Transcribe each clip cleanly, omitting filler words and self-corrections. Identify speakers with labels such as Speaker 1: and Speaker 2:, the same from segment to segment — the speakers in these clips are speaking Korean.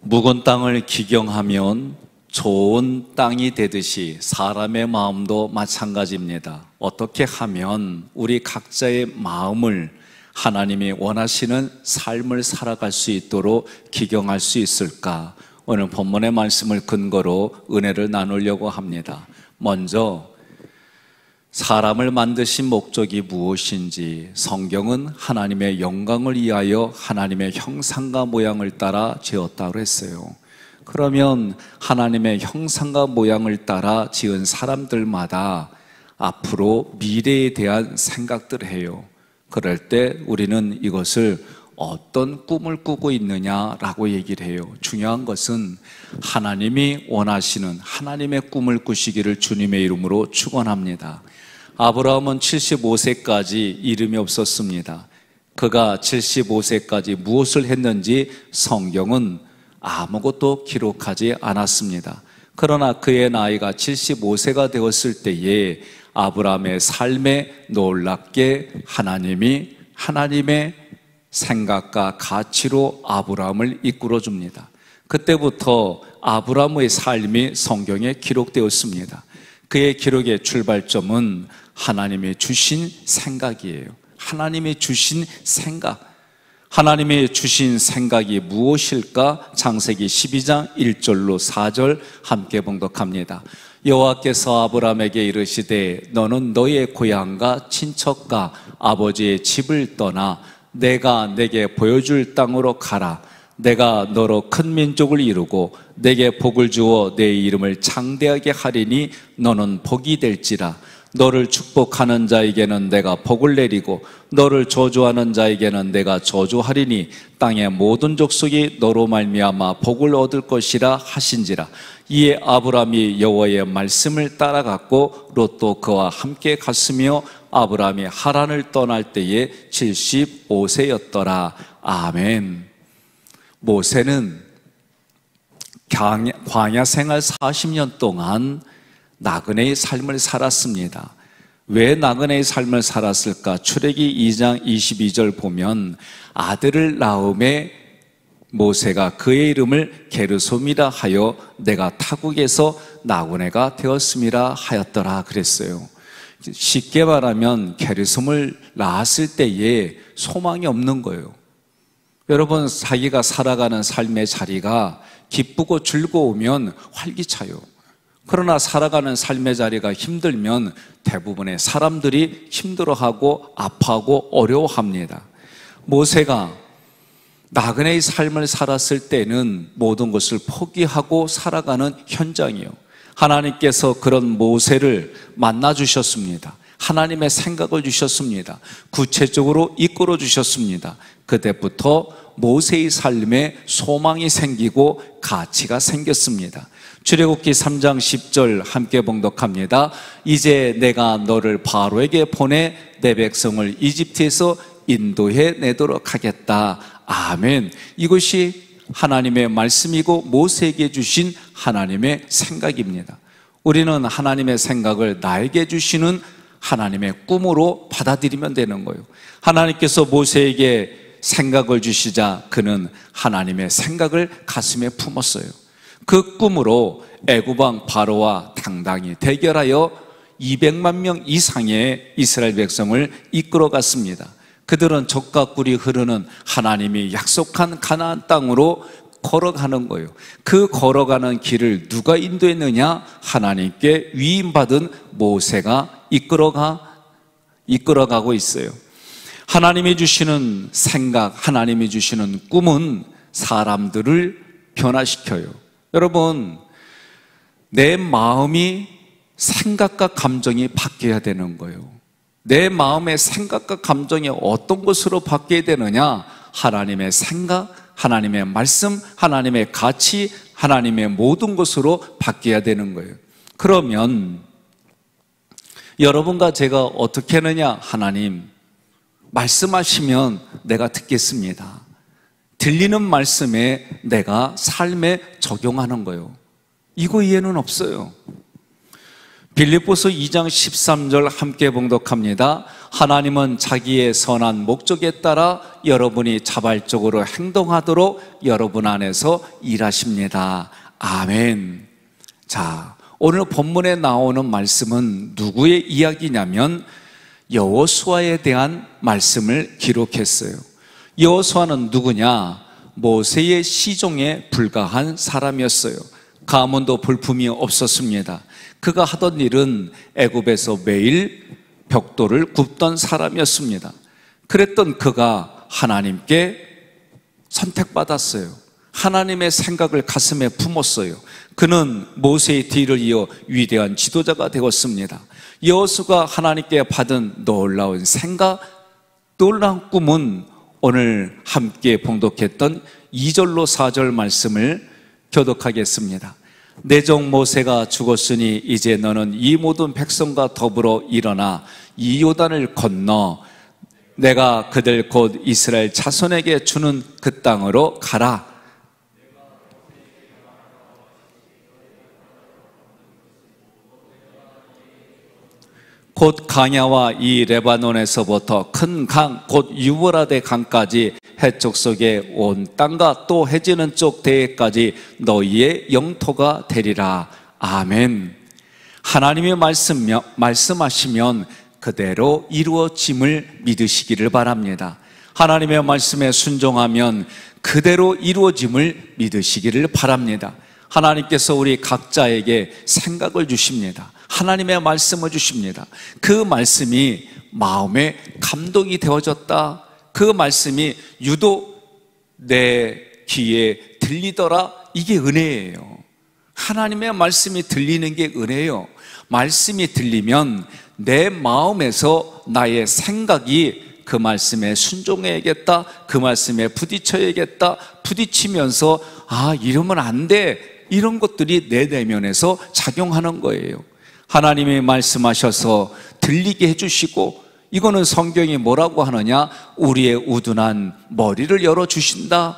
Speaker 1: 묵은 땅을 기경하면 좋은 땅이 되듯이 사람의 마음도 마찬가지입니다. 어떻게 하면 우리 각자의 마음을 하나님이 원하시는 삶을 살아갈 수 있도록 기경할 수 있을까? 오늘 본문의 말씀을 근거로 은혜를 나누려고 합니다. 먼저 사람을 만드신 목적이 무엇인지, 성경은 하나님의 영광을 위하여 하나님의 형상과 모양을 따라 지었다고 했어요. 그러면 하나님의 형상과 모양을 따라 지은 사람들마다 앞으로 미래에 대한 생각들을 해요. 그럴 때 우리는 이것을 어떤 꿈을 꾸고 있느냐라고 얘기를 해요. 중요한 것은 하나님이 원하시는 하나님의 꿈을 꾸시기를 주님의 이름으로 축원합니다. 아브라함은 75세까지 이름이 없었습니다. 그가 75세까지 무엇을 했는지 성경은 아무것도 기록하지 않았습니다. 그러나 그의 나이가 75세가 되었을 때에 아브라함의 삶에 놀랍게 하나님이 하나님의 생각과 가치로 아브라함을 이끌어 줍니다. 그때부터 아브라함의 삶이 성경에 기록되었습니다. 그의 기록의 출발점은 하나님이 주신 생각이에요. 하나님이 주신 생각. 하나님이 주신 생각이 무엇일까? 창세기 12장 1절로 4절 함께 봉독합니다. 여호와께서 아브라함에게 이르시되 너는 너의 고향과 친척과 아버지의 집을 떠나 내가 내게 보여줄 땅으로 가라. 내가 너로 큰 민족을 이루고 내게 복을 주어 내 이름을 창대하게 하리니 너는 복이 될지라. 너를 축복하는 자에게는 내가 복을 내리고 너를 저주하는 자에게는 내가 저주하리니 땅의 모든 족속이 너로 말미암아 복을 얻을 것이라 하신지라. 이에 아브라함이 여호와의 말씀을 따라갔고 롯도 그와 함께 갔으며 아브라함이 하란을 떠날 때에 75세였더라. 아멘. 모세는 광야 생활 40년 동안 나그네의 삶을 살았습니다. 왜 나그네의 삶을 살았을까? 출애기 2장 22절 보면 아들을 낳음에 모세가 그의 이름을 게르솜이라 하여 내가 타국에서 나그네가 되었음이라 하였더라 그랬어요. 쉽게 말하면 게르솜을 낳았을 때에 소망이 없는 거예요. 여러분, 자기가 살아가는 삶의 자리가 기쁘고 즐거우면 활기차요. 그러나 살아가는 삶의 자리가 힘들면 대부분의 사람들이 힘들어하고 아파하고 어려워합니다. 모세가 나그네의 삶을 살았을 때는 모든 것을 포기하고 살아가는 현장이요. 하나님께서 그런 모세를 만나 주셨습니다. 하나님의 생각을 주셨습니다. 구체적으로 이끌어 주셨습니다. 그때부터 모세의 삶에 소망이 생기고 가치가 생겼습니다. 출애굽기 3장 10절 함께 봉독합니다. 이제 내가 너를 바로에게 보내 내 백성을 이집트에서 인도해 내도록 하겠다. 아멘. 이것이 하나님의 말씀이고 모세에게 주신 하나님의 생각입니다. 우리는 하나님의 생각을 나에게 주시는 하나님의 꿈으로 받아들이면 되는 거예요. 하나님께서 모세에게 생각을 주시자 그는 하나님의 생각을 가슴에 품었어요. 그 꿈으로 애굽 왕 바로와 당당히 대결하여 200만 명 이상의 이스라엘 백성을 이끌어 갔습니다. 그들은 젖과 꿀이 흐르는 하나님이 약속한 가나안 땅으로 걸어가는 거예요. 그 걸어가는 길을 누가 인도했느냐? 하나님께 위임받은 모세가 이끌어가고 있어요. 하나님이 주시는 생각, 하나님이 주시는 꿈은 사람들을 변화시켜요. 여러분, 내 마음이 생각과 감정이 바뀌어야 되는 거예요. 내 마음의 생각과 감정이 어떤 것으로 바뀌어야 되느냐? 하나님의 생각, 하나님의 말씀, 하나님의 가치, 하나님의 모든 것으로 바뀌어야 되는 거예요. 그러면 여러분과 제가 어떻게 하느냐? 하나님 말씀하시면 내가 듣겠습니다. 들리는 말씀에 내가 삶에 적용하는 거예요. 이거 이해는 없어요. 빌립보서 2장 13절 함께 봉독합니다. 하나님은 자기의 선한 목적에 따라 여러분이 자발적으로 행동하도록 여러분 안에서 일하십니다. 아멘. 자, 오늘 본문에 나오는 말씀은 누구의 이야기냐면 여호수아에 대한 말씀을 기록했어요. 여호수아는 누구냐? 모세의 시종에 불과한 사람이었어요. 가문도 볼품이 없었습니다. 그가 하던 일은 애굽에서 매일 벽돌을 굽던 사람이었습니다. 그랬던 그가 하나님께 선택받았어요. 하나님의 생각을 가슴에 품었어요. 그는 모세의 뒤를 이어 위대한 지도자가 되었습니다. 여호수아가 하나님께 받은 놀라운 생각, 놀라운 꿈은 오늘 함께 봉독했던 2절로 4절 말씀을 교독하겠습니다. 내 종 모세가 죽었으니 이제 너는 이 모든 백성과 더불어 일어나 이 요단을 건너 내가 그들 곧 이스라엘 자손에게 주는 그 땅으로 가라. 곧 강야와 이 레바논에서부터 큰 강, 곧 유브라데 강까지 해쪽 속에 온 땅과 또 해지는 쪽 대해까지 너희의 영토가 되리라. 아멘. 하나님의 말씀하시면 그대로 이루어짐을 믿으시기를 바랍니다. 하나님의 말씀에 순종하면 그대로 이루어짐을 믿으시기를 바랍니다. 하나님께서 우리 각자에게 생각을 주십니다. 하나님의 말씀을 주십니다. 그 말씀이 마음에 감동이 되어졌다. 그 말씀이 유독 내 귀에 들리더라. 이게 은혜예요. 하나님의 말씀이 들리는 게 은혜예요. 말씀이 들리면 내 마음에서 나의 생각이 그 말씀에 순종해야겠다. 그 말씀에 부딪혀야겠다. 부딪히면서 이러면 안 돼. 이런 것들이 내 내면에서 작용하는 거예요. 하나님이 말씀하셔서 들리게 해주시고, 이거는 성경이 뭐라고 하느냐? 우리의 우둔한 머리를 열어주신다.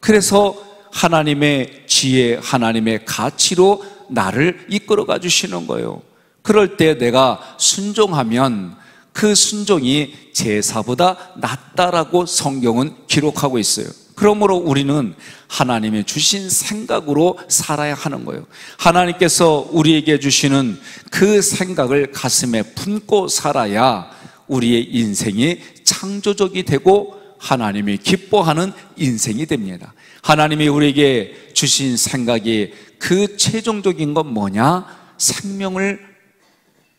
Speaker 1: 그래서 하나님의 지혜, 하나님의 가치로 나를 이끌어가 주시는 거예요. 그럴 때 내가 순종하면 그 순종이 제사보다 낫다라고 성경은 기록하고 있어요. 그러므로 우리는 하나님이 주신 생각으로 살아야 하는 거예요. 하나님께서 우리에게 주시는 그 생각을 가슴에 품고 살아야 우리의 인생이 창조적이 되고 하나님이 기뻐하는 인생이 됩니다. 하나님이 우리에게 주신 생각이 그 최종적인 건 뭐냐? 생명을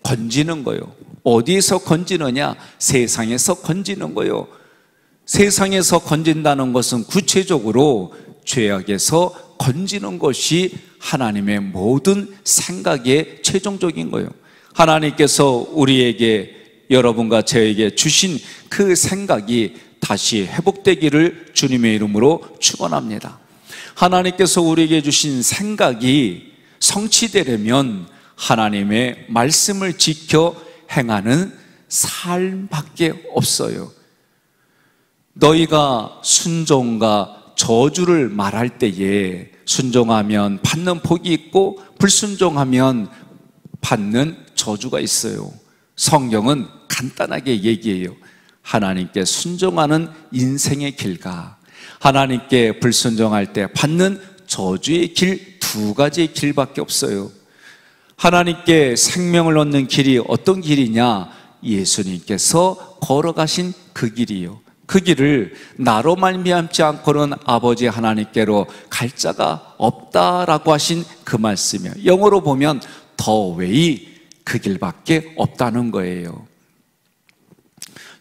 Speaker 1: 건지는 거예요. 어디에서 건지느냐? 세상에서 건지는 거예요. 세상에서 건진다는 것은 구체적으로 죄악에서 건지는 것이 하나님의 모든 생각의 최종적인 거예요. 하나님께서 우리에게, 여러분과 저에게 주신 그 생각이 다시 회복되기를 주님의 이름으로 축원합니다. 하나님께서 우리에게 주신 생각이 성취되려면 하나님의 말씀을 지켜 행하는 삶밖에 없어요. 너희가 순종과 저주를 말할 때에 순종하면 받는 복이 있고 불순종하면 받는 저주가 있어요. 성경은 간단하게 얘기해요. 하나님께 순종하는 인생의 길과 하나님께 불순종할 때 받는 저주의 길, 두 가지의 길밖에 없어요. 하나님께 생명을 얻는 길이 어떤 길이냐? 예수님께서 걸어가신 그 길이요. 그 길을 나로 말미암지 않고는 아버지 하나님께로 갈 자가 없다라고 하신 그 말씀이에요. 영어로 보면 The way, 그 길밖에 없다는 거예요.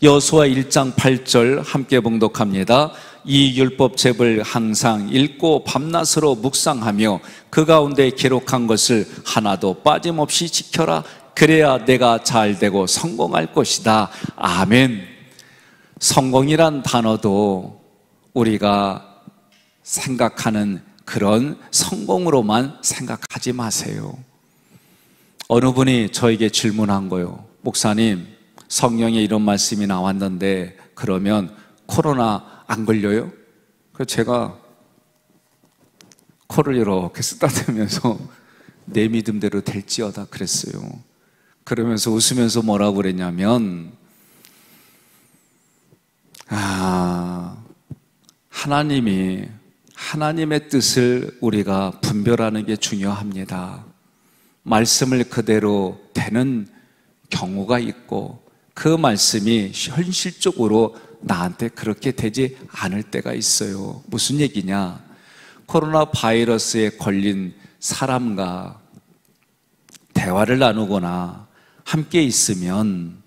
Speaker 1: 여호수아 1장 8절 함께 봉독합니다. 이 율법책을 항상 읽고 밤낮으로 묵상하며 그 가운데 기록한 것을 하나도 빠짐없이 지켜라. 그래야 내가 잘되고 성공할 것이다. 아멘. 성공이란 단어도 우리가 생각하는 그런 성공으로만 생각하지 마세요. 어느 분이 저에게 질문한 거예요. 목사님, 성경에 이런 말씀이 나왔는데 그러면 코로나 안 걸려요? 그래서 제가 코를 이렇게 쓰다듬으면서 내 믿음대로 될지어다 그랬어요. 그러면서 웃으면서 뭐라고 그랬냐면, 하나님의 뜻을 우리가 분별하는 게 중요합니다. 말씀을 그대로 되는 경우가 있고 그 말씀이 현실적으로 나한테 그렇게 되지 않을 때가 있어요. 무슨 얘기냐? 코로나 바이러스에 걸린 사람과 대화를 나누거나 함께 있으면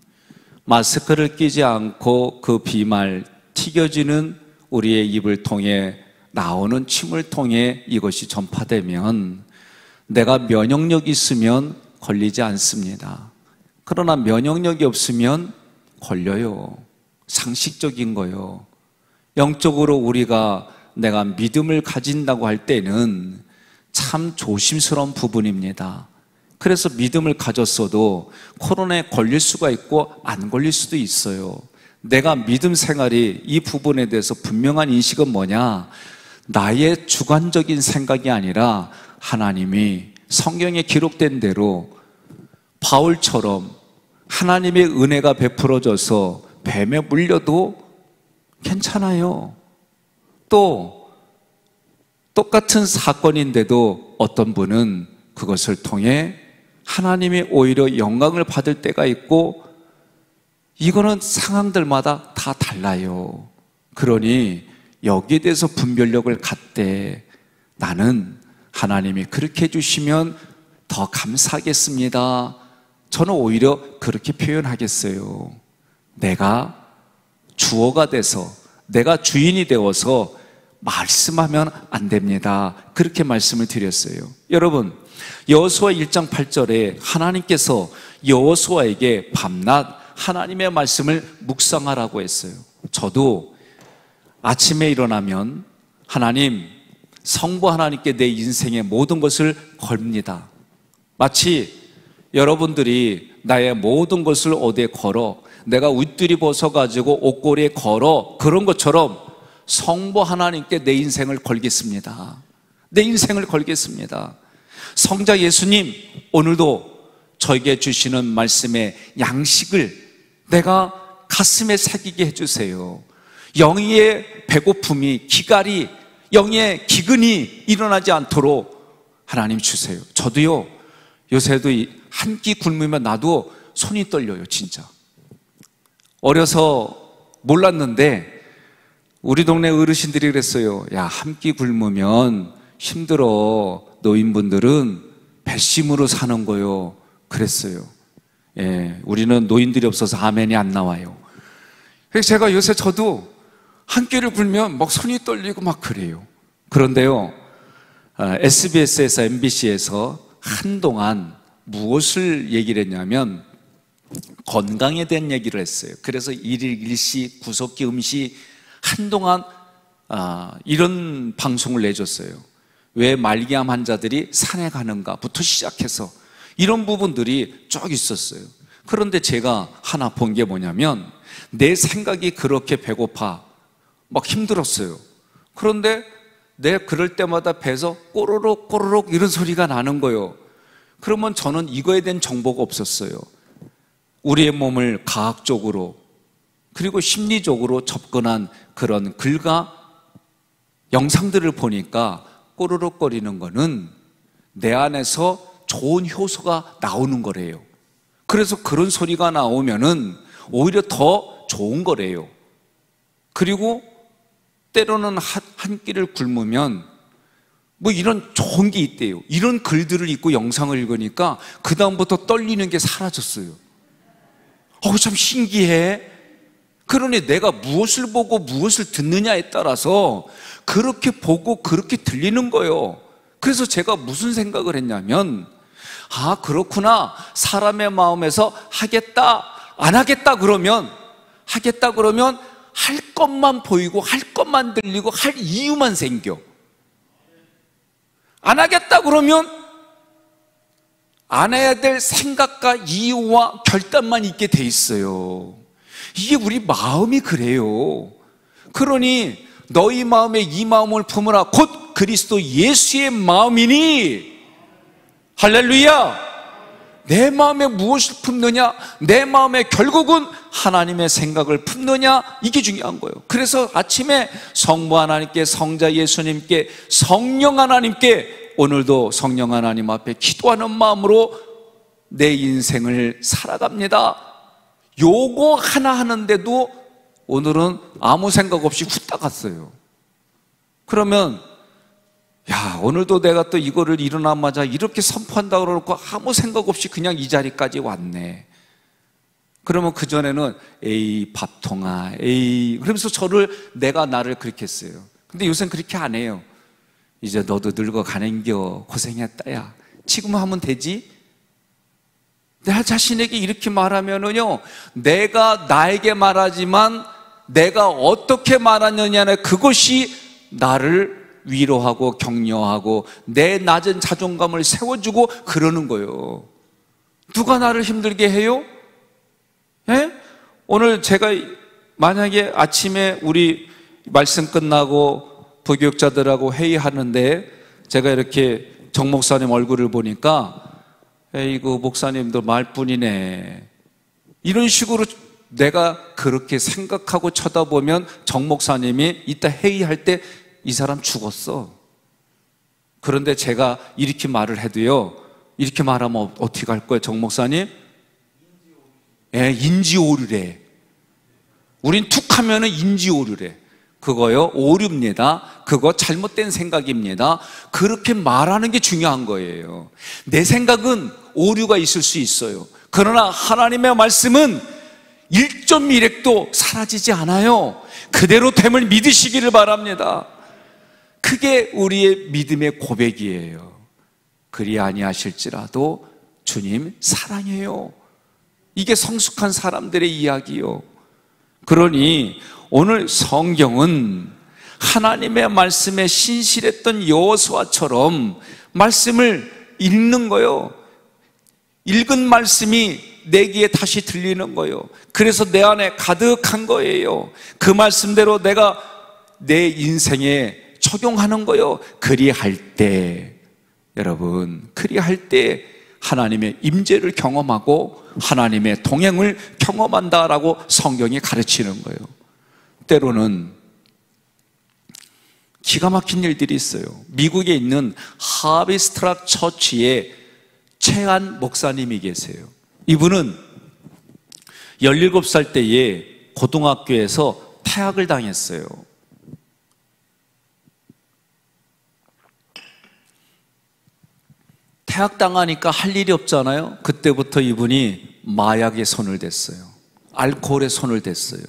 Speaker 1: 마스크를 끼지 않고 그 비말 튀겨지는 우리의 입을 통해 나오는 침을 통해 이것이 전파되면 내가 면역력이 있으면 걸리지 않습니다. 그러나 면역력이 없으면 걸려요. 상식적인 거요. 영적으로 우리가 내가 믿음을 가진다고 할 때는 참 조심스러운 부분입니다. 그래서 믿음을 가졌어도 코로나에 걸릴 수가 있고 안 걸릴 수도 있어요. 내가 믿음 생활이 이 부분에 대해서 분명한 인식은 뭐냐? 나의 주관적인 생각이 아니라 하나님이 성경에 기록된 대로 바울처럼 하나님의 은혜가 베풀어져서 뱀에 물려도 괜찮아요. 또 똑같은 사건인데도 어떤 분은 그것을 통해 하나님이 오히려 영광을 받을 때가 있고, 이거는 상황들마다 다 달라요. 그러니 여기에 대해서 분별력을 갖되 나는 하나님이 그렇게 해주시면 더 감사하겠습니다. 저는 오히려 그렇게 표현하겠어요. 내가 주어가 돼서, 내가 주인이 되어서 말씀하면 안 됩니다. 그렇게 말씀을 드렸어요. 여러분, 여호수아 1장 8절에 하나님께서 여호수아에게 밤낮 하나님의 말씀을 묵상하라고 했어요. 저도 아침에 일어나면 하나님, 성부 하나님께 내 인생의 모든 것을 걸립니다. 마치 여러분들이 나의 모든 것을 어디에 걸어, 내가 웃들이 벗어가지고 옷걸이에 걸어, 그런 것처럼 성부 하나님께 내 인생을 걸겠습니다. 내 인생을 걸겠습니다. 성자 예수님, 오늘도 저에게 주시는 말씀의 양식을 내가 가슴에 새기게 해주세요. 영의 배고픔이, 기갈이, 영의 기근이 일어나지 않도록 하나님 주세요. 저도요, 요새도 한 끼 굶으면 나도 손이 떨려요. 진짜 어려서 몰랐는데 우리 동네 어르신들이 그랬어요. 야, 한 끼 굶으면 힘들어. 노인분들은 배심으로 사는 거요. 그랬어요. 예, 우리는 노인들이 없어서 아멘이 안 나와요. 그래서 제가 요새 저도 한 끼를 굶으면 막 손이 떨리고 막 그래요. 그런데요, SBS에서 MBC에서 한동안 무엇을 얘기를 했냐면 건강에 대한 얘기를 했어요. 그래서 일일 일시, 구석기 음식 한동안 이런 방송을 내줬어요. 왜 말기암 환자들이 산에 가는가부터 시작해서 이런 부분들이 쭉 있었어요. 그런데 제가 하나 본 게 뭐냐면 내 생각이 그렇게 배고파 막 힘들었어요. 그런데 내가 그럴 때마다 배에서 꼬르륵 꼬르륵 이런 소리가 나는 거예요. 그러면 저는 이거에 대한 정보가 없었어요. 우리의 몸을 과학적으로 그리고 심리적으로 접근한 그런 글과 영상들을 보니까 꼬르륵거리는 거는 내 안에서 좋은 효소가 나오는 거래요. 그래서 그런 소리가 나오면은 오히려 더 좋은 거래요. 그리고 때로는 한 끼를 굶으면 뭐 이런 좋은 게 있대요. 이런 글들을 읽고 영상을 읽으니까 그 다음부터 떨리는 게 사라졌어요. 참 신기해. 그러니 내가 무엇을 보고 무엇을 듣느냐에 따라서 그렇게 보고 그렇게 들리는 거예요. 그래서 제가 무슨 생각을 했냐면 그렇구나. 사람의 마음에서 하겠다, 안 하겠다 그러면 하겠다 그러면 할 것만 보이고 할 것만 들리고 할 이유만 생겨. 안 하겠다 그러면 안 해야 될 생각과 이유와 결단만 있게 돼 있어요. 이게 우리 마음이 그래요. 그러니 너희 마음에 이 마음을 품으라 곧 그리스도 예수의 마음이니. 할렐루야. 내 마음에 무엇을 품느냐, 내 마음에 결국은 하나님의 생각을 품느냐, 이게 중요한 거예요. 그래서 아침에 성부 하나님께, 성자 예수님께, 성령 하나님께 오늘도 성령 하나님 앞에 기도하는 마음으로 내 인생을 살아갑니다. 요거 하나 하는데도 오늘은 아무 생각 없이 후딱 갔어요. 그러면 야, 오늘도 내가 또 이거를 일어나자마자 이렇게 선포한다고 그러고 아무 생각 없이 그냥 이 자리까지 왔네. 그러면 그전에는 에이 밥통아, 에이, 그러면서 내가 나를 그렇게 했어요. 근데 요새는 그렇게 안 해요. 이제 너도 늙어가는겨, 고생했다 야, 지금 하면 되지? 내 자신에게 이렇게 말하면은요, 내가 나에게 말하지만 내가 어떻게 말하느냐는 그것이 나를 위로하고 격려하고 내 낮은 자존감을 세워주고 그러는 거예요. 누가 나를 힘들게 해요? 예? 오늘 제가 만약에 아침에 우리 말씀 끝나고 부교육자들하고 회의하는데 제가 이렇게 정 목사님 얼굴을 보니까 에이구 목사님도 말뿐이네, 이런 식으로 내가 그렇게 생각하고 쳐다보면 정 목사님이 이따 회의할 때 이 사람 죽었어. 그런데 제가 이렇게 말을 해도요, 이렇게 말하면 어떻게 할 거예요, 정 목사님? 예, 인지오류래. 우린 툭 하면은 인지오류래. 그거요, 오류입니다. 그거 잘못된 생각입니다. 그렇게 말하는 게 중요한 거예요. 내 생각은 오류가 있을 수 있어요. 그러나 하나님의 말씀은 1.1핵도 사라지지 않아요. 그대로 됨을 믿으시기를 바랍니다. 그게 우리의 믿음의 고백이에요. 그리 아니하실지라도 주님 사랑해요. 이게 성숙한 사람들의 이야기요. 그러니 오늘 성경은 하나님의 말씀에 신실했던 여호수아처럼 말씀을 읽는 거예요. 읽은 말씀이 내 귀에 다시 들리는 거예요. 그래서 내 안에 가득한 거예요. 그 말씀대로 내가 내 인생에 적용하는 거예요. 그리할 때, 여러분, 그리할 때 하나님의 임재를 경험하고 하나님의 동행을 경험한다라고 성경이 가르치는 거예요. 때로는 기가 막힌 일들이 있어요. 미국에 있는 하비스트락 처치에 최한 목사님이 계세요. 이분은 17살 때에 고등학교에서 퇴학을 당했어요. 퇴학당하니까 할 일이 없잖아요. 그때부터 이분이 마약에 손을 댔어요. 알코올에 손을 댔어요.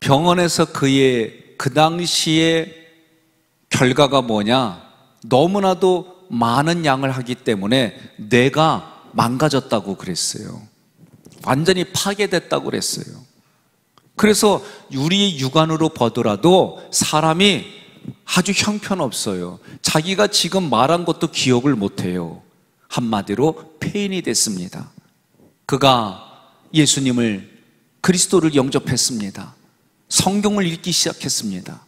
Speaker 1: 병원에서 그의 그 당시에 결과가 뭐냐, 너무나도 많은 양을 하기 때문에 뇌가 망가졌다고 그랬어요. 완전히 파괴됐다고 그랬어요. 그래서 우리 육안으로 보더라도 사람이 아주 형편없어요. 자기가 지금 말한 것도 기억을 못해요. 한마디로 폐인이 됐습니다. 그가 예수님을, 그리스도를 영접했습니다. 성경을 읽기 시작했습니다.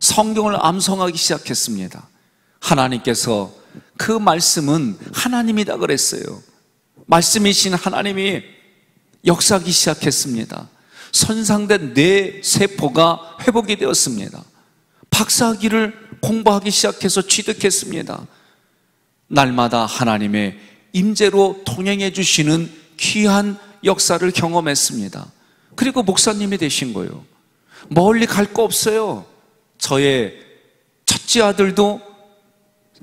Speaker 1: 성경을 암송하기 시작했습니다. 하나님께서 그 말씀은 하나님이다 그랬어요. 말씀이신 하나님이 역사하기 시작했습니다. 손상된 뇌 세포가 회복이 되었습니다. 박사학위를 공부하기 시작해서 취득했습니다. 날마다 하나님의 임재로 동행해 주시는 귀한 역사를 경험했습니다. 그리고 목사님이 되신 거예요. 멀리 갈 거 없어요. 저의 첫째 아들도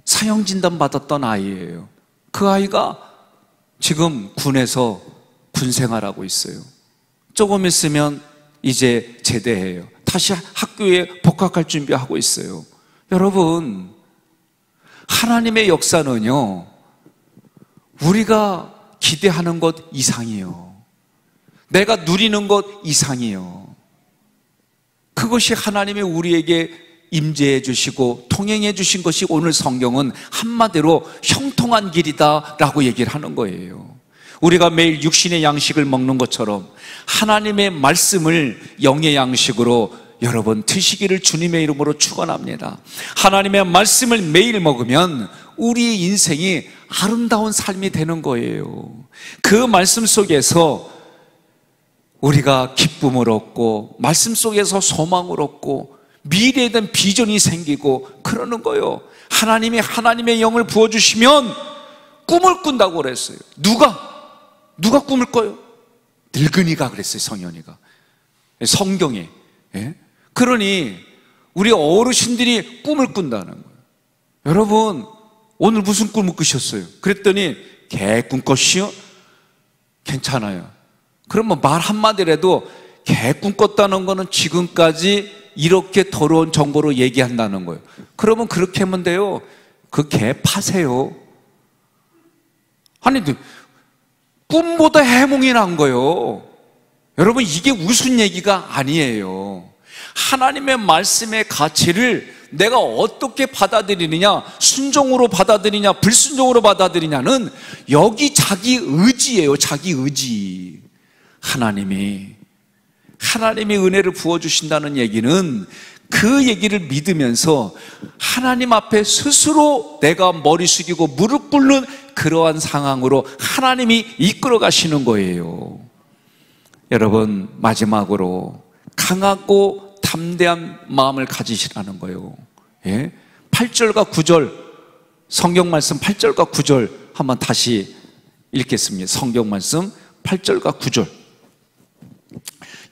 Speaker 1: 사형진단 받았던 아이예요. 그 아이가 지금 군에서 군생활하고 있어요. 조금 있으면 이제 제대해요. 다시 학교에 복학할 준비하고 있어요. 여러분, 하나님의 역사는요, 우리가 기대하는 것 이상이에요. 내가 누리는 것 이상이에요. 그것이 하나님이 우리에게 임재해 주시고 통행해 주신 것이 오늘 성경은 한마디로 형통한 길이다 라고 얘기를 하는 거예요. 우리가 매일 육신의 양식을 먹는 것처럼 하나님의 말씀을 영의 양식으로 여러분 드시기를 주님의 이름으로 축원합니다. 하나님의 말씀을 매일 먹으면 우리 인생이 아름다운 삶이 되는 거예요. 그 말씀 속에서 우리가 기쁨을 얻고, 말씀 속에서 소망을 얻고, 미래에 대한 비전이 생기고 그러는 거예요. 하나님이 하나님의 영을 부어주시면 꿈을 꾼다고 그랬어요. 누가 꿈을 꿔요? 늙은이가 그랬어요. 성현이가. 성경에. 예? 그러니 우리 어르신들이 꿈을 꾼다는 거예요. 여러분, 오늘 무슨 꿈을 꾸셨어요? 그랬더니 개 꿈 꿨시요? 괜찮아요. 그러면 말 한마디라도 개 꿈 꿨다는 거는 지금까지 이렇게 더러운 정보로 얘기한다는 거예요. 그러면 그렇게 하면 돼요. 그 개 파세요. 아니, 꿈보다 해몽이 난 거예요. 여러분, 이게 무슨 얘기가 아니에요. 하나님의 말씀의 가치를 내가 어떻게 받아들이느냐, 순종으로 받아들이냐, 불순종으로 받아들이냐는 여기 자기 의지예요. 자기 의지. 하나님이 은혜를 부어주신다는 얘기는 그 얘기를 믿으면서 하나님 앞에 스스로 내가 머리 숙이고 무릎 꿇는 그러한 상황으로 하나님이 이끌어 가시는 거예요. 여러분, 마지막으로 강하고 담대한 마음을 가지시라는 거예요. 예? 8절과 9절, 성경 말씀 8절과 9절 한번 다시 읽겠습니다. 성경 말씀 8절과 9절.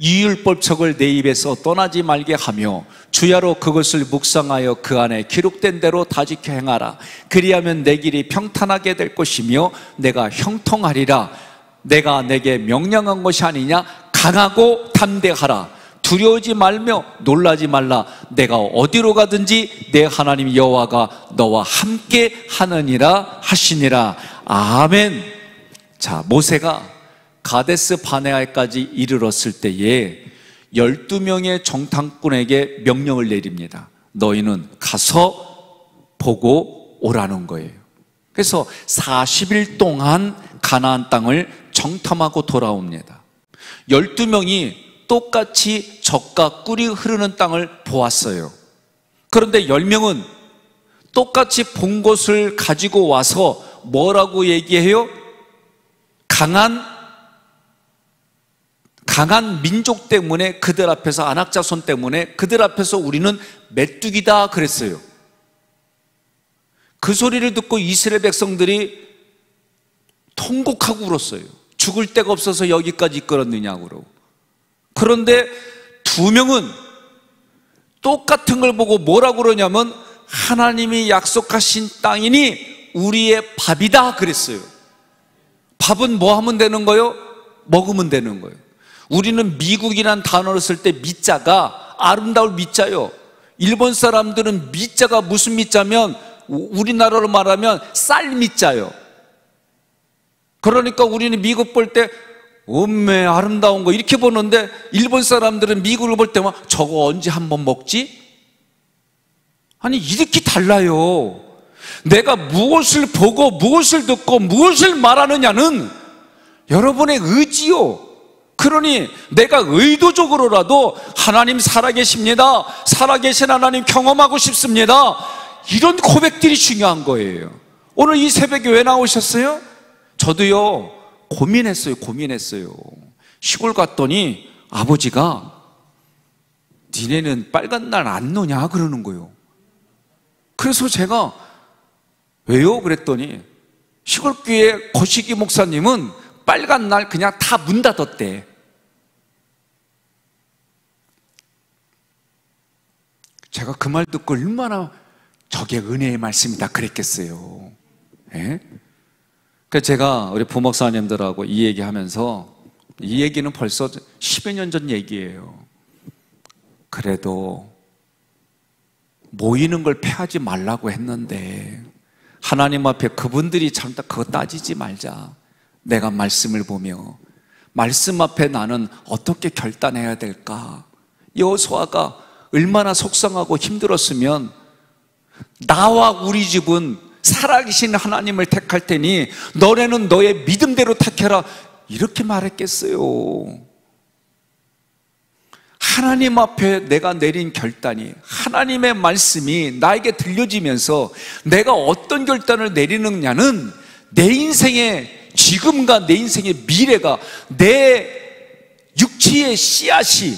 Speaker 1: 이 율법책을 내 입에서 떠나지 말게 하며 주야로 그것을 묵상하여 그 안에 기록된 대로 다 지켜 행하라. 그리하면 내 길이 평탄하게 될 것이며 내가 형통하리라. 내가 내게 명령한 것이 아니냐. 강하고 담대하라. 두려워하지 말며 놀라지 말라. 내가 어디로 가든지 내 하나님 여호와가 너와 함께 하느니라 하시니라. 아멘. 자, 모세가 가데스 바네아에까지 이르렀을 때에 12명의 정탐꾼에게 명령을 내립니다. 너희는 가서 보고 오라는 거예요. 그래서 40일 동안 가나안 땅을 정탐하고 돌아옵니다. 12명이 똑같이 젖과 꿀이 흐르는 땅을 보았어요. 그런데 10명은 똑같이 본 것을 가지고 와서 뭐라고 얘기해요? 강한 민족 때문에, 그들 앞에서, 안악자손 때문에 그들 앞에서 우리는 메뚜기다 그랬어요. 그 소리를 듣고 이스라엘 백성들이 통곡하고 울었어요. 죽을 데가 없어서 여기까지 이끌었느냐고. 그런데 2명은 똑같은 걸 보고 뭐라고 그러냐면 하나님이 약속하신 땅이니 우리의 밥이다 그랬어요. 밥은 뭐 하면 되는 거예요? 먹으면 되는 거예요. 우리는 미국이란 단어를 쓸 때 미자가 아름다울 미자요. 일본 사람들은 미자가 무슨 미자면 우리나라로 말하면 쌀 미자요. 그러니까 우리는 미국 볼 때 엄매 아름다운 거 이렇게 보는데 일본 사람들은 미국을 볼 때만 저거 언제 한번 먹지? 아니, 이렇게 달라요. 내가 무엇을 보고 무엇을 듣고 무엇을 말하느냐는 여러분의 의지요. 그러니 내가 의도적으로라도 하나님 살아계십니다, 살아계신 하나님 경험하고 싶습니다, 이런 고백들이 중요한 거예요. 오늘 이 새벽에 왜 나오셨어요? 저도요 고민했어요. 시골 갔더니 아버지가 니네는 빨간 날 안 노냐 그러는 거예요. 그래서 제가 왜요? 그랬더니 시골교회 거시기 목사님은 빨간 날 그냥 다 문 닫았대. 제가 그 말 듣고 얼마나 저게 은혜의 말씀이다 그랬겠어요. 예? 그러니까 제가 우리 부목사님들하고 이 얘기하면서, 이 얘기는 벌써 10여 년 전 얘기예요. 그래도 모이는 걸 패하지 말라고 했는데 하나님 앞에 그분들이 참 그거 따지지 말자. 내가 말씀을 보며 말씀 앞에 나는 어떻게 결단해야 될까? 여호수아가 얼마나 속상하고 힘들었으면 나와 우리 집은 살아계신 하나님을 택할 테니 너네는 너의 믿음대로 택해라 이렇게 말했겠어요. 하나님 앞에 내가 내린 결단이, 하나님의 말씀이 나에게 들려지면서 내가 어떤 결단을 내리느냐는 내 인생의 지금과 내 인생의 미래가, 내 육체의 씨앗이,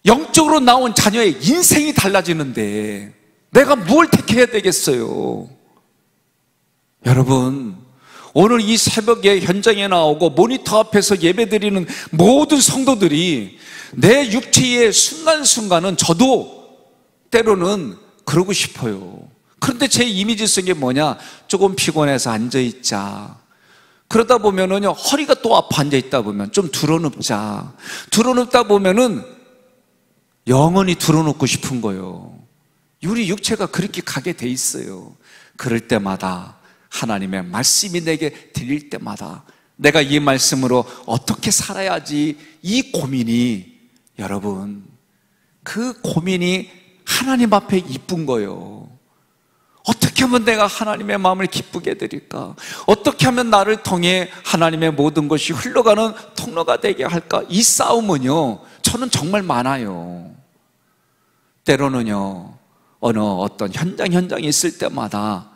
Speaker 1: 영적으로 나온 자녀의 인생이 달라지는데 내가 뭘 택해야 되겠어요? 여러분, 오늘 이 새벽에 현장에 나오고 모니터 앞에서 예배드리는 모든 성도들이 내 육체의 순간순간은 저도 때로는 그러고 싶어요. 그런데 제 이미지 속에 뭐냐? 조금 피곤해서 앉아있자. 그러다 보면은요, 허리가 또 아파 앉아있다 보면 좀 드러눕자. 드러눕다 보면은 영원히 드러눕고 싶은 거예요. 우리 육체가 그렇게 가게 돼 있어요. 그럴 때마다 하나님의 말씀이 내게 들릴 때마다 내가 이 말씀으로 어떻게 살아야지, 이 고민이, 여러분, 그 고민이 하나님 앞에 이쁜 거예요. 어떻게 하면 내가 하나님의 마음을 기쁘게 해드릴까? 어떻게 하면 나를 통해 하나님의 모든 것이 흘러가는 통로가 되게 할까? 이 싸움은요, 저는 정말 많아요. 때로는요, 어떤 현장에 있을 때마다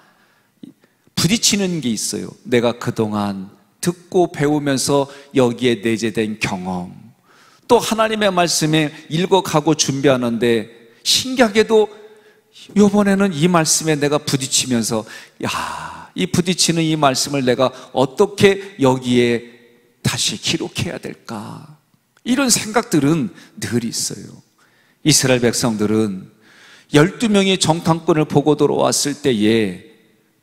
Speaker 1: 부딪히는 게 있어요. 내가 그동안 듣고 배우면서 여기에 내재된 경험, 또 하나님의 말씀에 읽어가고 준비하는데 신기하게도 이번에는 이 말씀에 내가 부딪히면서, 야, 이 부딪히는 이 말씀을 내가 어떻게 여기에 다시 기록해야 될까? 이런 생각들은 늘 있어요. 이스라엘 백성들은 12명이 정탐꾼을 보고 돌아왔을 때에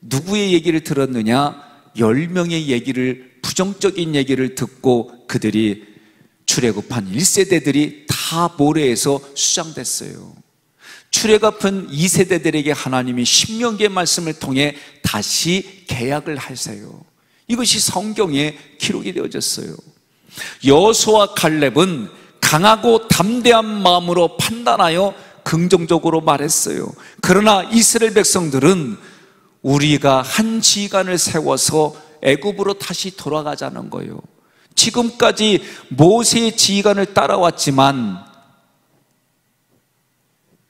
Speaker 1: 누구의 얘기를 들었느냐? 10명의 얘기를, 부정적인 얘기를 듣고 그들이 출애굽한 1세대들이 다 모래에서 수장됐어요. 출애굽한 2세대들에게 하나님이 신명기의 말씀을 통해 다시 계약을 하세요. 이것이 성경에 기록이 되어졌어요. 여호수아와 갈렙은 강하고 담대한 마음으로 판단하여 긍정적으로 말했어요. 그러나 이스라엘 백성들은 우리가 한 지간을 세워서 애굽으로 다시 돌아가자는 거예요. 지금까지 모세의 지휘관을 따라왔지만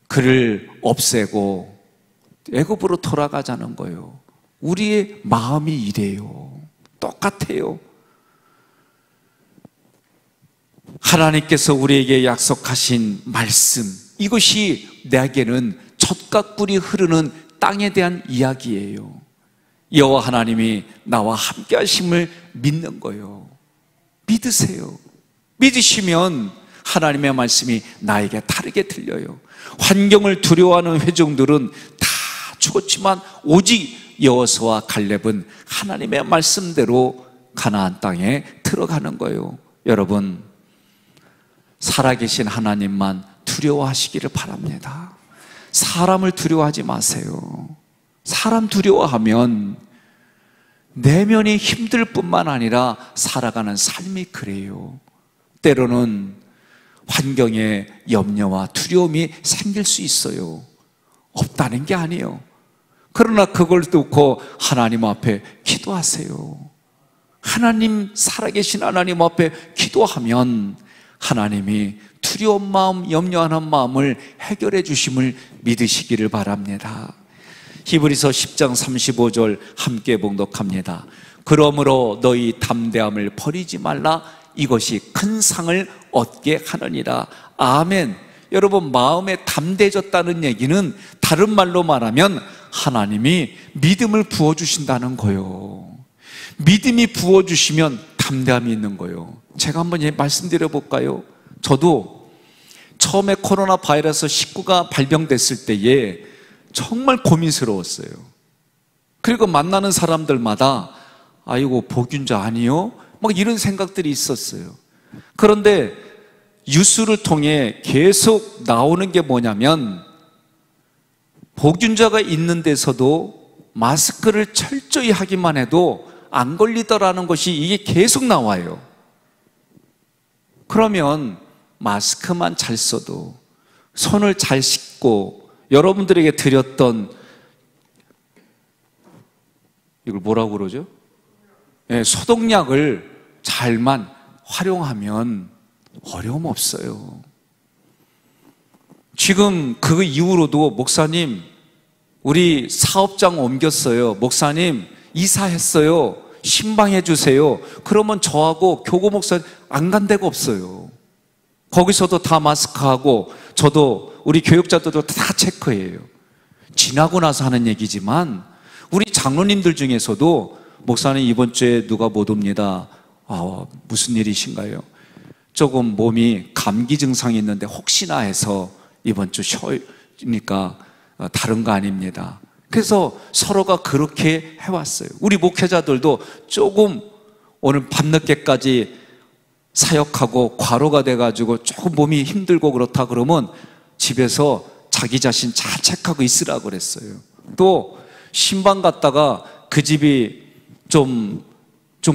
Speaker 1: 그를 없애고 애굽으로 돌아가자는 거예요. 우리의 마음이 이래요. 똑같아요. 하나님께서 우리에게 약속하신 말씀, 이것이 내게는 젖과 꿀이 흐르는 땅에 대한 이야기예요. 여호와 하나님이 나와 함께 하심을 믿는 거예요. 믿으세요. 믿으시면 하나님의 말씀이 나에게 다르게 들려요. 환경을 두려워하는 회중들은 다 죽었지만 오직 여호수아와 갈렙은 하나님의 말씀대로 가나안 땅에 들어가는 거예요. 여러분, 살아계신 하나님만 두려워하시기를 바랍니다. 사람을 두려워하지 마세요. 사람 두려워하면 내면이 힘들 뿐만 아니라 살아가는 삶이 그래요. 때로는 환경에 염려와 두려움이 생길 수 있어요. 없다는 게 아니에요. 그러나 그걸 듣고 하나님 앞에 기도하세요. 하나님, 살아계신 하나님 앞에 기도하면 하나님이 두려운 마음, 염려하는 마음을 해결해 주심을 믿으시기를 바랍니다. 히브리서 10장 35절 함께 봉독합니다. 그러므로 너희 담대함을 버리지 말라. 이것이 큰 상을 얻게 하느니라. 아멘. 여러분, 마음에 담대해졌다는 얘기는 다른 말로 말하면 하나님이 믿음을 부어주신다는 거예요. 믿음이 부어주시면 담대함이 있는 거예요. 제가 한번 말씀드려 볼까요? 저도 처음에 코로나 바이러스 19가 발병됐을 때에 정말 고민스러웠어요. 그리고 만나는 사람들마다 아이고 복균자 아니요? 막 이런 생각들이 있었어요. 그런데 뉴스를 통해 계속 나오는 게 뭐냐면 복균자가 있는 데서도 마스크를 철저히 하기만 해도 안 걸리더라는 것이 이게 계속 나와요. 그러면 마스크만 잘 써도, 손을 잘 씻고, 여러분들에게 드렸던 이걸 뭐라고 그러죠? 네, 소독약을 잘만 활용하면 어려움 없어요. 지금 그 이후로도 목사님, 우리 사업장 옮겼어요. 목사님, 이사했어요. 신방해 주세요. 그러면 저하고 교구 목사님 안 간 데가 없어요. 거기서도 다 마스크하고, 저도 우리 교육자들도 다 체크해요. 지나고 나서 하는 얘기지만 우리 장로님들 중에서도 목사님 이번 주에 누가 못 옵니다. 무슨 일이신가요? 조금 몸이 감기 증상이 있는데 혹시나 해서 이번 주 쉬니까 다른 거 아닙니다. 그래서 서로가 그렇게 해왔어요. 우리 목회자들도 조금 오늘 밤늦게까지 사역하고 과로가 돼가지고 조금 몸이 힘들고 그렇다 그러면 집에서 자기 자신 잘 체크하고 있으라고 그랬어요. 또 신방 갔다가 그 집이 좀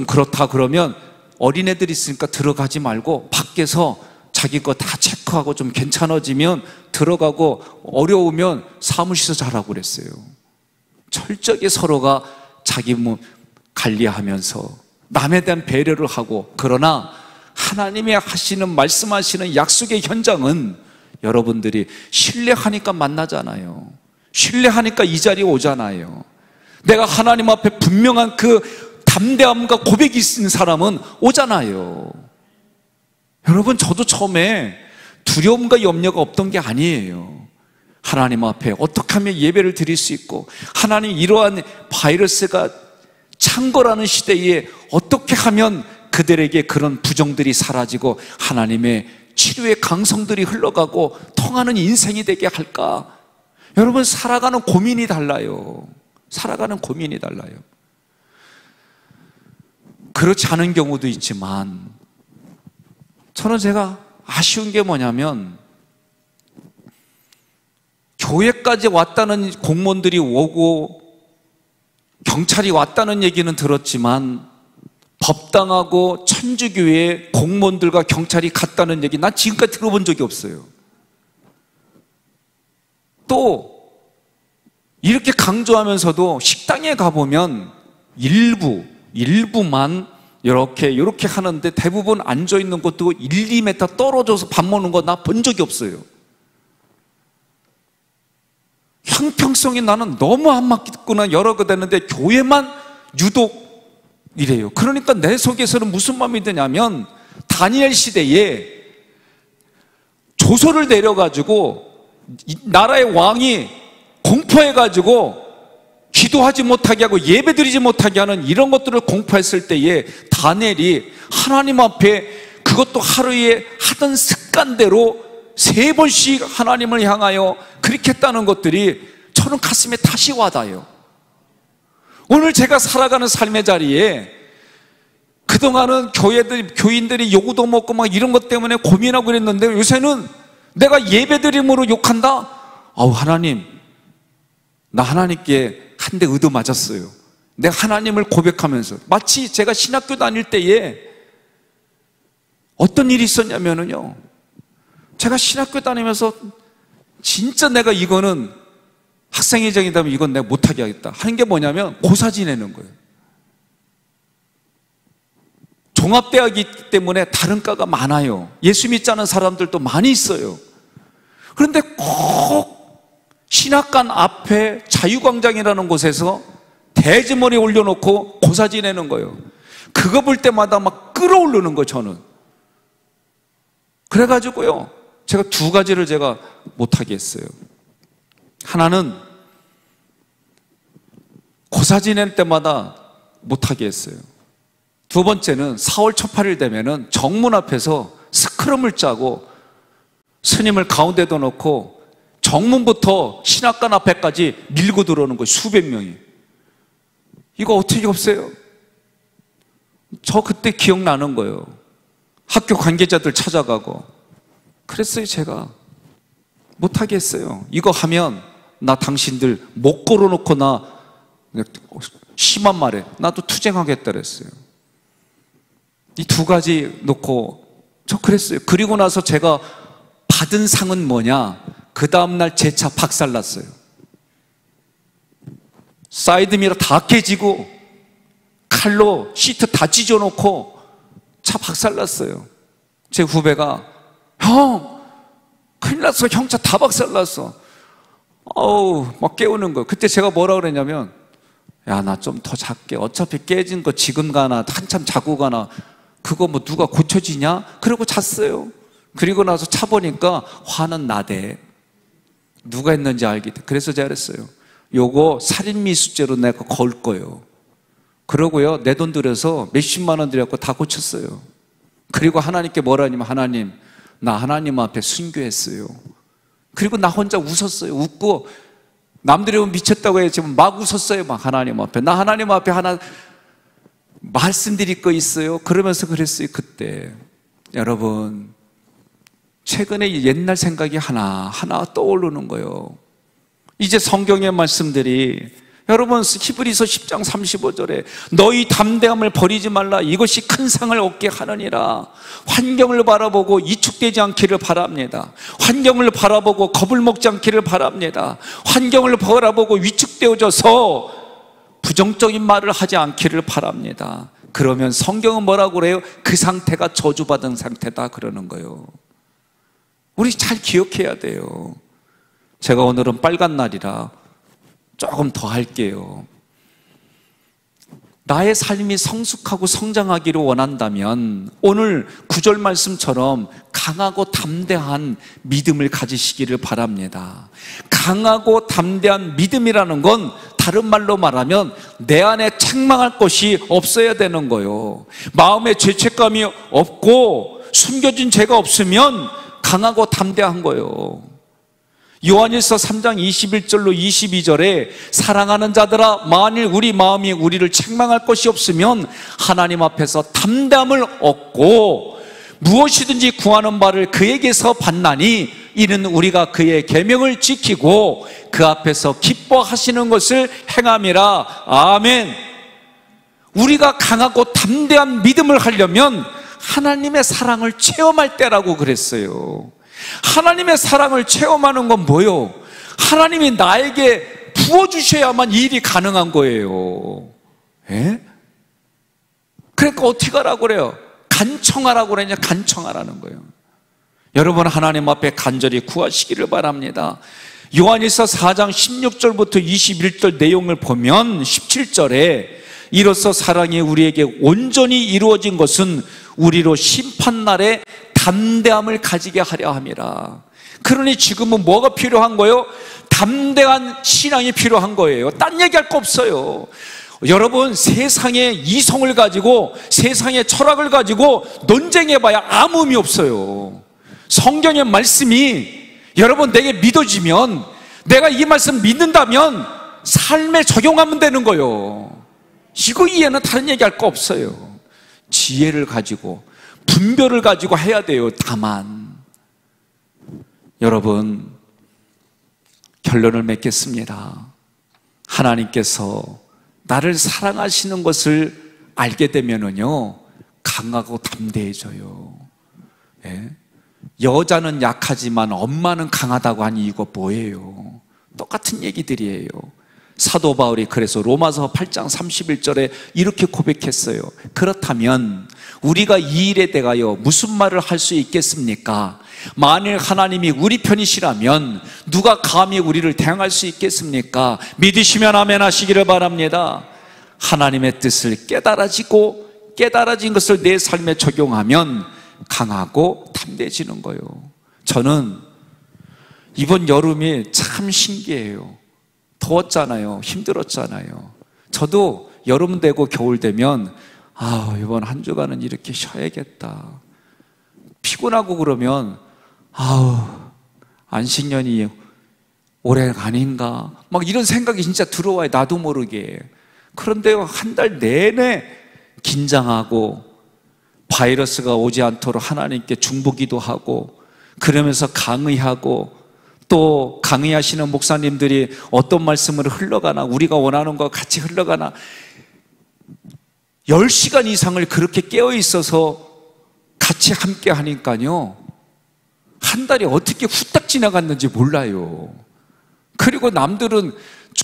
Speaker 1: 그렇다 그러면 어린애들 있으니까 들어가지 말고 밖에서 자기 거 다 체크하고 좀 괜찮아지면 들어가고, 어려우면 사무실에서 자라고 그랬어요. 철저하게 서로가 자기 몸 관리하면서 남에 대한 배려를 하고, 그러나 하나님이 하시는, 말씀하시는 약속의 현장은 여러분들이 신뢰하니까 만나잖아요. 신뢰하니까 이 자리에 오잖아요. 내가 하나님 앞에 분명한 그 담대함과 고백이 있는 사람은 오잖아요. 여러분, 저도 처음에 두려움과 염려가 없던 게 아니에요. 하나님 앞에 어떻게 하면 예배를 드릴 수 있고, 하나님 이러한 바이러스가 창궐하는 시대에 어떻게 하면 그들에게 그런 부정들이 사라지고 하나님의 치료의 강성들이 흘러가고 통하는 인생이 되게 할까? 여러분, 살아가는 고민이 달라요. 살아가는 고민이 달라요. 그렇지 않은 경우도 있지만, 저는 제가 아쉬운 게 뭐냐면, 교회까지 왔다는 공무원들이 오고 경찰이 왔다는 얘기는 들었지만, 법당하고 천주교회 공무원들과 경찰이 갔다는 얘기 난 지금까지 들어본 적이 없어요. 또 이렇게 강조하면서도 식당에 가보면 일부만 이렇게 하는데, 대부분 앉아있는 것도 1, 2m 떨어져서 밥 먹는 거 나 본 적이 없어요. 형평성이 나는 너무 안 맞겠구나 여러 거 됐는데 교회만 유독 이래요. 그러니까 내 속에서는 무슨 마음이 드냐면, 다니엘 시대에 조서를 내려가지고 나라의 왕이 공포해가지고 기도하지 못하게 하고 예배드리지 못하게 하는 이런 것들을 공포했을 때에 다니엘이 하나님 앞에, 그것도 하루에 하던 습관대로 3번씩 하나님을 향하여 그렇게 했다는 것들이 저는 가슴에 다시 와닿아요. 오늘 제가 살아가는 삶의 자리에 그동안은 교인들이 요구도 먹고 막 이런 것 때문에 고민하고 그랬는데, 요새는 내가 예배드림으로 욕한다? 하나님, 나 하나님께 한 대 의도 맞았어요. 내가 하나님을 고백하면서, 마치 제가 신학교 다닐 때에 어떤 일이 있었냐면요, 제가 신학교 다니면서 진짜 내가 이거는 학생회장이라면 이건 내가 못하게 하겠다 하는 게 뭐냐면, 고사 지내는 거예요. 종합대학이기 때문에 다른 과가 많아요. 예수 믿지 않은 사람들도 많이 있어요. 그런데 꼭 신학관 앞에 자유광장이라는 곳에서 대지머리 올려놓고 고사 지내는 거예요. 그거 볼 때마다 막 끌어오르는 거예요, 저는. 그래가지고요, 제가 2가지를 제가 못하게 했어요. 하나는 고사 지낼 때마다 못하게 했어요. 2번째는 4월 첫 8일 되면은 정문 앞에서 스크럼을 짜고 스님을 가운데도 놓고 정문부터 신학관 앞에까지 밀고 들어오는 거예요. 수백 명이. 이거 어떻게 없어요? 저 그때 기억나는 거예요. 학교 관계자들 찾아가고 그랬어요. 제가 못하게 했어요. 이거 하면 나 당신들 못 걸어놓고 나 심한 말에 나도 투쟁하겠다 그랬어요. 이 2가지 놓고 저 그랬어요. 그리고 나서 제가 받은 상은 뭐냐? 그 다음날 제 차 박살났어요. 사이드미러 다 깨지고 칼로 시트 다 찢어놓고 차 박살났어요. 제 후배가, 형, 큰일 났어. 형차 다 박살났어. 막 깨우는 거예요. 그때 제가 뭐라 그랬냐면, 야, 나 좀 더 작게. 어차피 깨진 거 지금 가나 한참 자고 가나 그거 뭐 누가 고쳐지냐? 그러고 잤어요. 그리고 나서 차 보니까 화는 나대. 누가 했는지 알겠대. 그래서 제가 그랬어요. 요거 살인미수죄로 내가 걸 거예요. 그러고요, 내 돈 들여서 몇십만 원 들여갖고 다 고쳤어요. 그리고 하나님께 뭐라 하냐면, 하나님, 나 하나님 앞에 순교했어요. 그리고 나 혼자 웃었어요. 웃고 남들이 보면 미쳤다고 했지만 막 웃었어요. 막 하나님 앞에. 나 하나님 앞에 하나 말씀드릴 거 있어요. 그러면서 그랬어요. 그때 여러분, 최근에 옛날 생각이 하나하나 떠오르는 거예요. 이제 성경의 말씀들이, 여러분, 히브리서 10장 35절에 너희 담대함을 버리지 말라. 이것이 큰 상을 얻게 하느니라. 환경을 바라보고 이축되지 않기를 바랍니다. 환경을 바라보고 겁을 먹지 않기를 바랍니다. 환경을 바라보고 위축되어져서 부정적인 말을 하지 않기를 바랍니다. 그러면 성경은 뭐라고 그래요? 그 상태가 저주받은 상태다 그러는 거예요. 우리 잘 기억해야 돼요. 제가 오늘은 빨간 날이라 조금 더 할게요. 나의 삶이 성숙하고 성장하기를 원한다면 오늘 9절 말씀처럼 강하고 담대한 믿음을 가지시기를 바랍니다. 강하고 담대한 믿음이라는 건 다른 말로 말하면 내 안에 책망할 것이 없어야 되는 거예요. 마음에 죄책감이 없고 숨겨진 죄가 없으면 강하고 담대한 거예요. 요한일서 3장 21절로 22절에 사랑하는 자들아, 만일 우리 마음이 우리를 책망할 것이 없으면 하나님 앞에서 담대함을 얻고 무엇이든지 구하는 바를 그에게서 받나니 이는 우리가 그의 계명을 지키고 그 앞에서 기뻐하시는 것을 행함이라. 아멘. 우리가 강하고 담대한 믿음을 하려면 하나님의 사랑을 체험할 때라고 그랬어요. 하나님의 사랑을 체험하는 건 뭐예요? 하나님이 나에게 부어주셔야만 이 일이 가능한 거예요. 예? 그러니까 어떻게 하라고 그래요? 간청하라고 그러냐? 간청하라는 거예요. 여러분, 하나님 앞에 간절히 구하시기를 바랍니다. 요한일서 4장 16절부터 21절 내용을 보면 17절에 이로써 사랑이 우리에게 온전히 이루어진 것은 우리로 심판날에 담대함을 가지게 하려 함이라. 그러니 지금은 뭐가 필요한 거예요? 담대한 신앙이 필요한 거예요. 딴 얘기할 거 없어요. 여러분, 세상의 이성을 가지고 세상의 철학을 가지고 논쟁해봐야 아무 의미 없어요. 성경의 말씀이 여러분 내게 믿어지면, 내가 이 말씀 믿는다면 삶에 적용하면 되는 거예요. 이거 이해는 다른 얘기할 거 없어요. 지혜를 가지고 분별을 가지고 해야 돼요. 다만 여러분, 결론을 맺겠습니다. 하나님께서 나를 사랑하시는 것을 알게 되면은요, 강하고 담대해져요. 예? 여자는 약하지만 엄마는 강하다고 하니 이거 뭐예요? 똑같은 얘기들이에요. 사도 바울이 그래서 로마서 8장 31절에 이렇게 고백했어요. 그렇다면 우리가 이 일에 대하여 무슨 말을 할 수 있겠습니까? 만일 하나님이 우리 편이시라면 누가 감히 우리를 대항할 수 있겠습니까? 믿으시면 아멘 하시기를 바랍니다. 하나님의 뜻을 깨달아진 것을 내 삶에 적용하면 강하고 담대해지는 거예요. 저는 이번 여름이 참 신기해요. 더웠잖아요. 힘들었잖아요. 저도 여름 되고 겨울 되면 이번 한 주간은 이렇게 쉬어야겠다. 피곤하고 그러면 안식년이 올해가 아닌가 막 이런 생각이 진짜 들어와요. 나도 모르게. 그런데 한 달 내내 긴장하고 바이러스가 오지 않도록 하나님께 중보기도 하고 그러면서 강의하고 또 강의하시는 목사님들이 어떤 말씀을 흘러가나 우리가 원하는 것 같이 흘러가나 10시간 이상을 그렇게 깨어 있어서 같이 함께 하니까요, 한 달이 어떻게 후딱 지나갔는지 몰라요. 그리고 남들은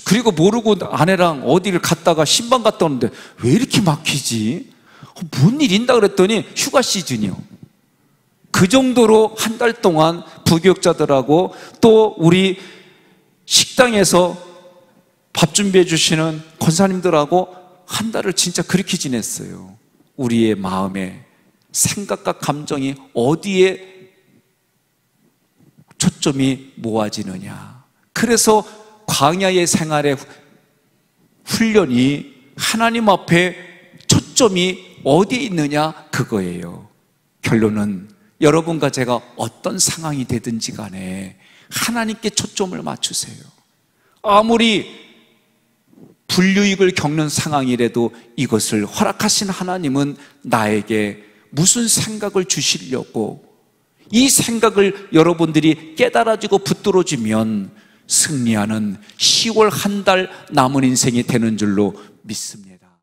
Speaker 1: 그리고 모르고 아내랑 어디를 갔다가 신방 갔다 오는데 왜 이렇게 막히지? 뭔 일 있나 그랬더니 휴가 시즌이요. 그 정도로 한 달 동안 부교육자들하고 또 우리 식당에서 밥 준비해 주시는 권사님들하고 한 달을 진짜 그렇게 지냈어요. 우리의 마음에 생각과 감정이 어디에 초점이 모아지느냐. 그래서 광야의 생활의 훈련이 하나님 앞에 초점이 어디에 있느냐 그거예요. 결론은 여러분과 제가 어떤 상황이 되든지 간에 하나님께 초점을 맞추세요. 아무리 불유익을 겪는 상황이라도 이것을 허락하신 하나님은 나에게 무슨 생각을 주시려고, 이 생각을 여러분들이 깨달아지고 붙들어지면 승리하는 10월 한 달 남은 인생이 되는 줄로 믿습니다.